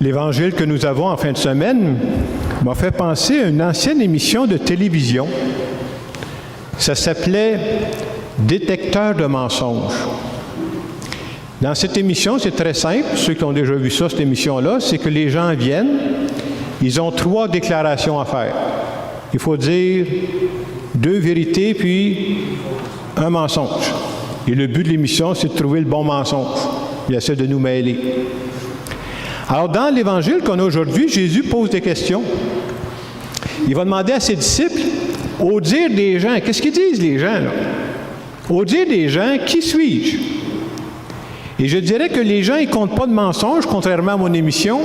L'évangile que nous avons en fin de semaine m'a fait penser à une ancienne émission de télévision. Ça s'appelait « Détecteur de mensonges ». Dans cette émission, c'est très simple. Ceux qui ont déjà vu ça, cette émission-là, c'est que les gens viennent, ils ont 3 déclarations à faire. Il faut dire 2 vérités, puis un mensonge. Et le but de l'émission, c'est de trouver le bon mensonge. Il essaie de nous mêler. Alors, dans l'Évangile qu'on a aujourd'hui, Jésus pose des questions. Il va demander à ses disciples, au dire des gens, qu'est-ce qu'ils disent les gens, là? Au dire des gens, qui suis-je? Et je dirais que les gens, ils ne comptent pas de mensonges, contrairement à mon émission,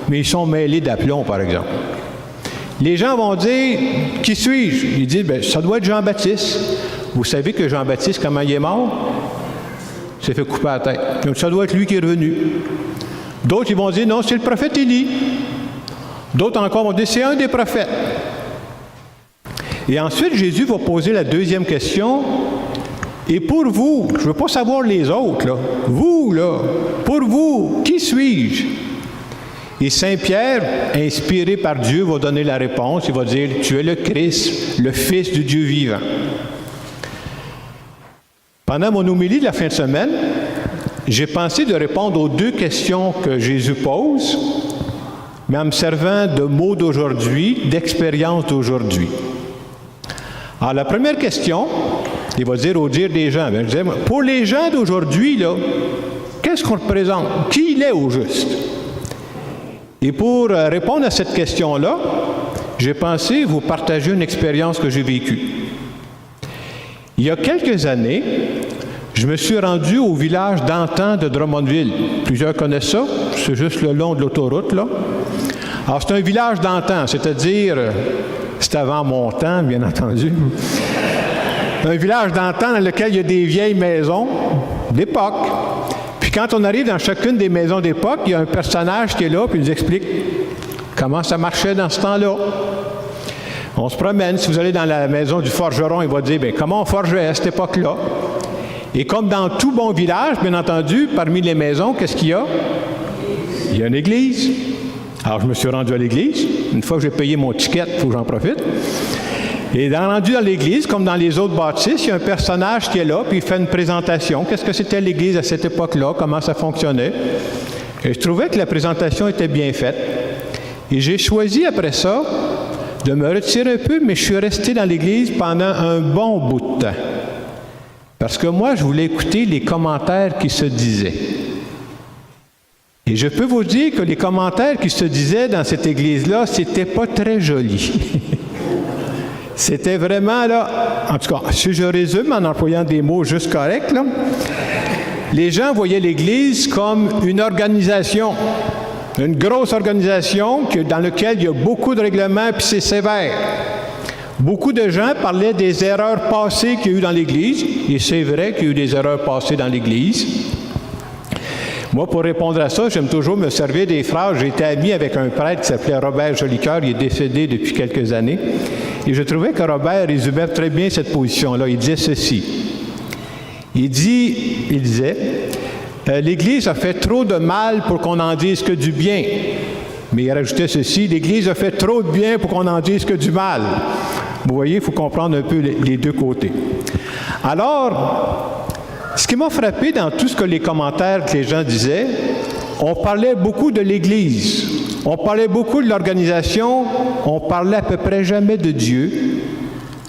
mais ils sont mêlés d'aplomb, par exemple. Les gens vont dire, qui suis-je? Ils disent, bien, ça doit être Jean-Baptiste. Vous savez que Jean-Baptiste, comment il est mort? Il s'est fait couper la tête. Donc, ça doit être lui qui est revenu. D'autres, ils vont dire, non, c'est le prophète Élie. D'autres encore vont dire, c'est un des prophètes. Et ensuite, Jésus va poser la deuxième question. Et pour vous, je ne veux pas savoir les autres, là. Vous, là, pour vous, qui suis-je? Et Saint Pierre, inspiré par Dieu, va donner la réponse. Il va dire, tu es le Christ, le Fils du Dieu vivant. Pendant mon homélie de la fin de semaine, j'ai pensé de répondre aux 2 questions que Jésus pose, mais en me servant de mots d'aujourd'hui, d'expériences d'aujourd'hui. Alors, la première question, il va dire au dire des gens, bien, je disais, pour les gens d'aujourd'hui, là, qu'est-ce qu'on représente? Qui il est au juste? Et pour répondre à cette question-là, j'ai pensé vous partager une expérience que j'ai vécue. Il y a quelques années, je me suis rendu au village d'antan de Drummondville. Plusieurs connaissent ça, c'est juste le long de l'autoroute, là. Alors, c'est un village d'antan, c'est-à-dire, c'est avant mon temps, bien entendu. Un village d'antan dans lequel il y a des vieilles maisons d'époque. Puis quand on arrive dans chacune des maisons d'époque, il y a un personnage qui est là, puis il nous explique comment ça marchait dans ce temps-là. On se promène. Si vous allez dans la maison du forgeron, il va dire, bien, comment on forgeait à cette époque-là. Et comme dans tout bon village, bien entendu, parmi les maisons, qu'est-ce qu'il y a? Il y a une église. Alors, je me suis rendu à l'église. Une fois que j'ai payé mon ticket, il faut que j'en profite. Et rendu dans l'église, comme dans les autres bâtisses, il y a un personnage qui est là, puis il fait une présentation. Qu'est-ce que c'était l'église à cette époque-là? Comment ça fonctionnait? Et je trouvais que la présentation était bien faite. Et j'ai choisi, après ça, de me retirer un peu, mais je suis resté dans l'église pendant un bon bout de temps. Parce que moi, je voulais écouter les commentaires qui se disaient. Et je peux vous dire que les commentaires qui se disaient dans cette église-là, c'était pas très joli. C'était vraiment, là, en tout cas, si je résume en employant des mots juste corrects, là, les gens voyaient l'Église comme une organisation, une grosse organisation dans laquelle il y a beaucoup de règlements, puis c'est sévère. Beaucoup de gens parlaient des erreurs passées qu'il y a eu dans l'Église, et c'est vrai qu'il y a eu des erreurs passées dans l'Église. Moi, pour répondre à ça, j'aime toujours me servir des phrases. J'ai été ami avec un prêtre qui s'appelait Robert Jolicoeur, il est décédé depuis quelques années. Et je trouvais que Robert résumait très bien cette position-là. Il disait ceci. Il disait, l'Église a fait trop de mal pour qu'on n'en dise que du bien. Mais il rajoutait ceci, l'Église a fait trop de bien pour qu'on n'en dise que du mal. Vous voyez, il faut comprendre un peu les 2 côtés. Alors, ce qui m'a frappé dans tout ce que les commentaires que les gens disaient, on parlait beaucoup de l'Église. On parlait beaucoup de l'organisation, on parlait à peu près jamais de Dieu,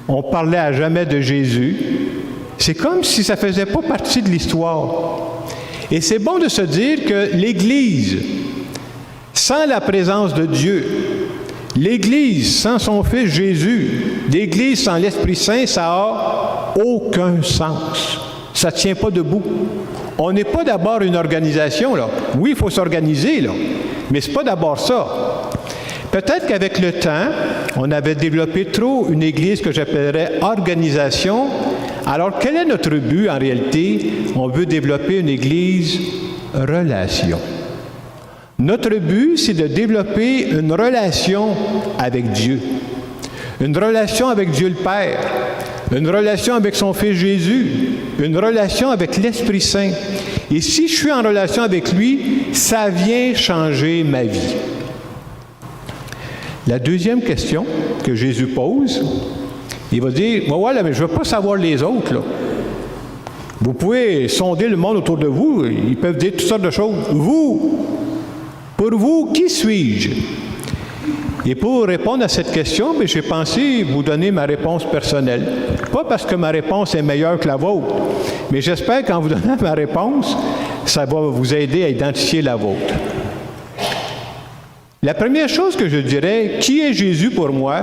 on parlait à jamais de Jésus. C'est comme si ça ne faisait pas partie de l'histoire. Et c'est bon de se dire que l'Église, sans la présence de Dieu, l'Église sans son Fils Jésus, l'Église sans l'Esprit Saint, ça n'a aucun sens. Ça ne tient pas debout. On n'est pas d'abord une organisation, là. Oui, il faut s'organiser, là. Mais ce n'est pas d'abord ça. Peut-être qu'avec le temps, on avait développé trop une Église que j'appellerais organisation. Alors, quel est notre but en réalité? On veut développer une Église relation. Notre but, c'est de développer une relation avec Dieu. Une relation avec Dieu le Père. une relation avec son Fils Jésus, une relation avec l'Esprit Saint. Et si je suis en relation avec lui, ça vient changer ma vie. La deuxième question que Jésus pose, il va dire, « Ouais, là, mais je ne veux pas savoir les autres, là. Vous pouvez sonder le monde autour de vous, ils peuvent dire toutes sortes de choses. Vous, pour vous, qui suis-je? » Et pour répondre à cette question, j'ai pensé vous donner ma réponse personnelle. Pas parce que ma réponse est meilleure que la vôtre, mais j'espère qu'en vous donnant ma réponse, ça va vous aider à identifier la vôtre. La première chose que je dirais, qui est Jésus pour moi?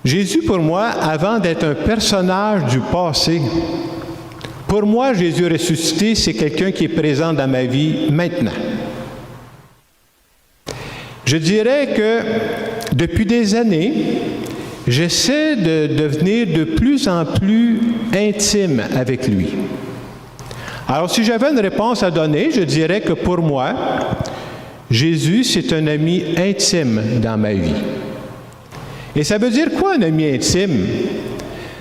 Jésus pour moi, avant d'être un personnage du passé, pour moi, Jésus ressuscité, c'est quelqu'un qui est présent dans ma vie maintenant. Je dirais que depuis des années, j'essaie de devenir de plus en plus intime avec lui. Alors, si j'avais une réponse à donner, je dirais que pour moi, Jésus, c'est un ami intime dans ma vie. Et ça veut dire quoi, un ami intime?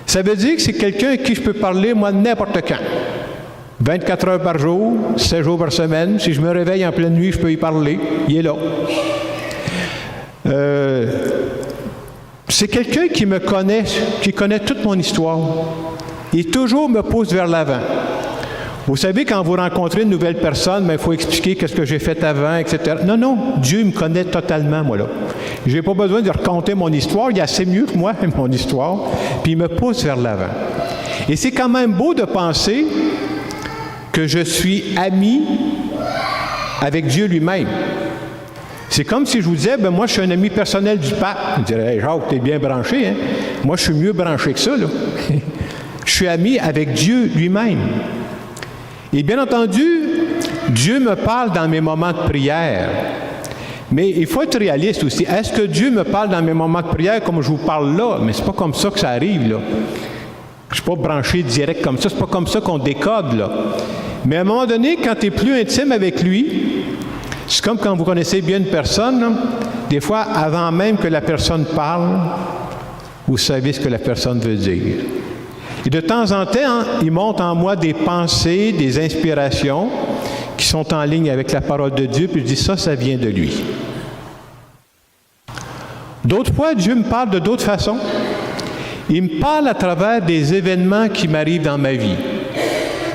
Ça veut dire que c'est quelqu'un à qui je peux parler, moi, n'importe quand. 24 heures par jour, 7 jours par semaine. Si je me réveille en pleine nuit, je peux y parler. Il est là. C'est quelqu'un qui me connaît, qui connaît toute mon histoire. Il toujours me pousse vers l'avant. Vous savez, quand vous rencontrez une nouvelle personne, il faut expliquer qu'est-ce que j'ai fait avant, etc. Non, Dieu me connaît totalement, moi, là. Je n'ai pas besoin de raconter mon histoire, il est assez mieux que moi, mon histoire, puis il me pousse vers l'avant. Et c'est quand même beau de penser que je suis ami avec Dieu lui-même. C'est comme si je vous disais, moi, je suis un ami personnel du pape. Vous direz, hey, Jacques, t'es bien branché, hein? Moi, je suis mieux branché que ça, là. Je suis ami avec Dieu lui-même. Et bien entendu, Dieu me parle dans mes moments de prière. Mais il faut être réaliste aussi. Est-ce que Dieu me parle dans mes moments de prière comme je vous parle là? Mais c'est pas comme ça que ça arrive, là. Je ne suis pas branché direct comme ça. C'est pas comme ça qu'on décode, là. Mais à un moment donné, quand tu es plus intime avec lui, c'est comme quand vous connaissez bien une personne, là, des fois, avant même que la personne parle, vous savez ce que la personne veut dire. Et de temps en temps, il monte en moi des pensées, des inspirations qui sont en ligne avec la parole de Dieu, puis je dis ça vient de lui. D'autres fois, Dieu me parle de d'autres façons. Il me parle à travers des événements qui m'arrivent dans ma vie.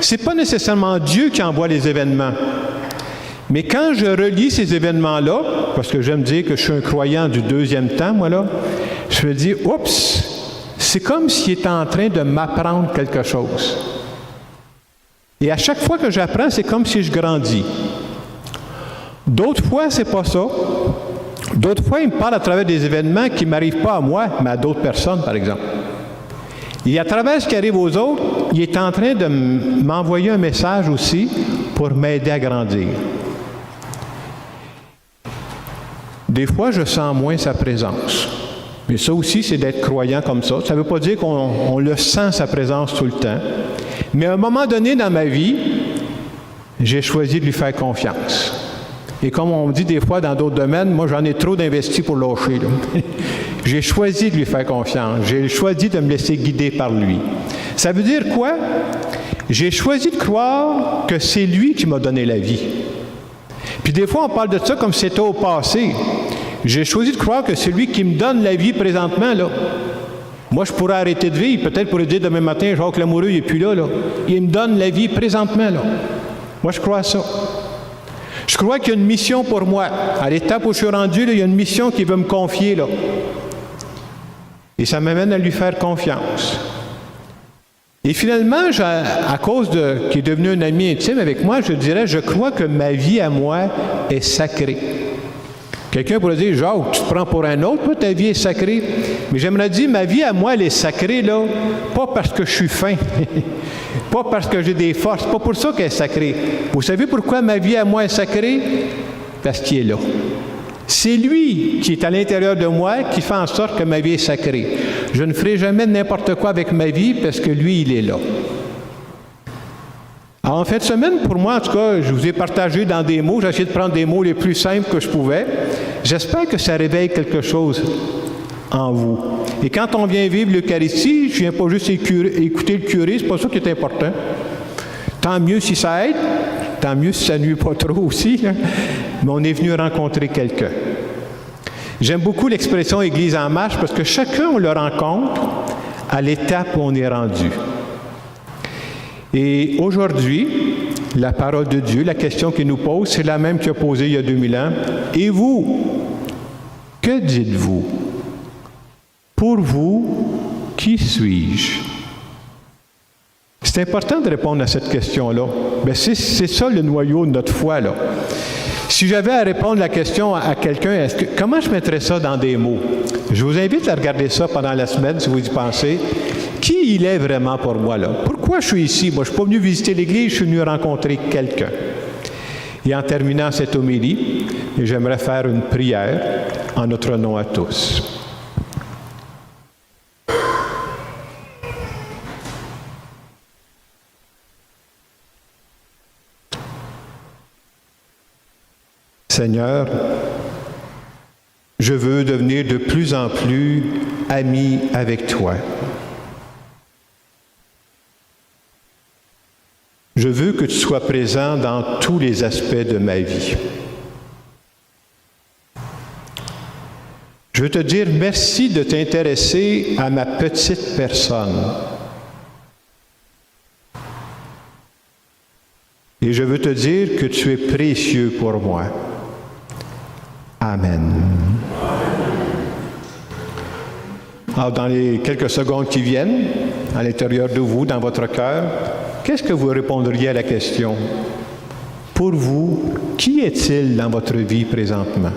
Ce n'est pas nécessairement Dieu qui envoie les événements. Mais quand je relis ces événements-là, parce que j'aime dire que je suis un croyant du deuxième temps, moi là, je me dis, oups! C'est comme s'il était en train de m'apprendre quelque chose. Et à chaque fois que j'apprends, c'est comme si je grandis. D'autres fois, c'est pas ça. D'autres fois, il me parle à travers des événements qui ne m'arrivent pas à moi, mais à d'autres personnes, par exemple. Et à travers ce qui arrive aux autres, il est en train de m'envoyer un message aussi pour m'aider à grandir. Des fois, je sens moins sa présence. Mais ça aussi, c'est d'être croyant comme ça. Ça ne veut pas dire qu'on le sent, sa présence, tout le temps. Mais à un moment donné dans ma vie, j'ai choisi de lui faire confiance. Et comme on dit des fois dans d'autres domaines, moi, j'en ai trop d'investi pour lâcher, là. J'ai choisi de lui faire confiance. J'ai choisi de me laisser guider par lui. Ça veut dire quoi? J'ai choisi de croire que c'est lui qui m'a donné la vie. Puis des fois, on parle de ça comme si c'était au passé. J'ai choisi de croire que c'est lui qui me donne la vie présentement, là. Moi, je pourrais arrêter de vivre. Peut-être pourrais dire demain matin, Jacques Lamoureux, il n'est plus là, là. Il me donne la vie présentement, là. Moi, je crois à ça. Je crois qu'il y a une mission pour moi. À l'étape où je suis rendu, là, il y a une mission qu'il veut me confier, là. Et ça m'amène à lui faire confiance. Et finalement, à cause qu'il est devenu un ami intime avec moi, je dirais, je crois que ma vie à moi est sacrée. Quelqu'un pourrait dire, Jacques, tu te prends pour un autre, ta vie est sacrée. Mais j'aimerais dire, ma vie à moi, elle est sacrée, là, pas parce que je suis fin, pas parce que j'ai des forces, pas pour ça qu'elle est sacrée. Vous savez pourquoi ma vie à moi est sacrée? Parce qu'il est là. C'est lui qui est à l'intérieur de moi qui fait en sorte que ma vie est sacrée. Je ne ferai jamais n'importe quoi avec ma vie parce que lui, il est là. Alors, en fin de semaine, pour moi, en tout cas, je vous ai partagé dans des mots. J'ai essayé de prendre des mots les plus simples que je pouvais. J'espère que ça réveille quelque chose en vous. Et quand on vient vivre l'Eucharistie, je ne viens pas juste écouter le curé, c'est pas ça qui est important. Tant mieux si ça aide, tant mieux si ça ne nuit pas trop aussi, là. Mais on est venu rencontrer quelqu'un. J'aime beaucoup l'expression « Église en marche » parce que chacun, on le rencontre à l'étape où on est rendu. Et aujourd'hui, la parole de Dieu, la question qu'il nous pose, c'est la même qu'il a posée il y a 2000 ans. Et vous, que dites-vous? Pour vous, qui suis-je? C'est important de répondre à cette question-là. Bien, c'est ça le noyau de notre foi, là. Si j'avais à répondre la question à quelqu'un, comment je mettrais ça dans des mots? Je vous invite à regarder ça pendant la semaine, si vous y pensez. Qui il est vraiment pour moi, là? Pourquoi je suis ici? Moi, je ne suis pas venu visiter l'Église, je suis venu rencontrer quelqu'un. Et en terminant cette homélie, j'aimerais faire une prière en notre nom à tous. Seigneur, je veux devenir de plus en plus ami avec toi. Je veux que tu sois présent dans tous les aspects de ma vie. Je veux te dire merci de t'intéresser à ma petite personne. Et je veux te dire que tu es précieux pour moi. Amen. Alors, dans les quelques secondes qui viennent, à l'intérieur de vous, dans votre cœur, qu'est-ce que vous répondriez à la question? Pour vous, qui est-il dans votre vie présentement?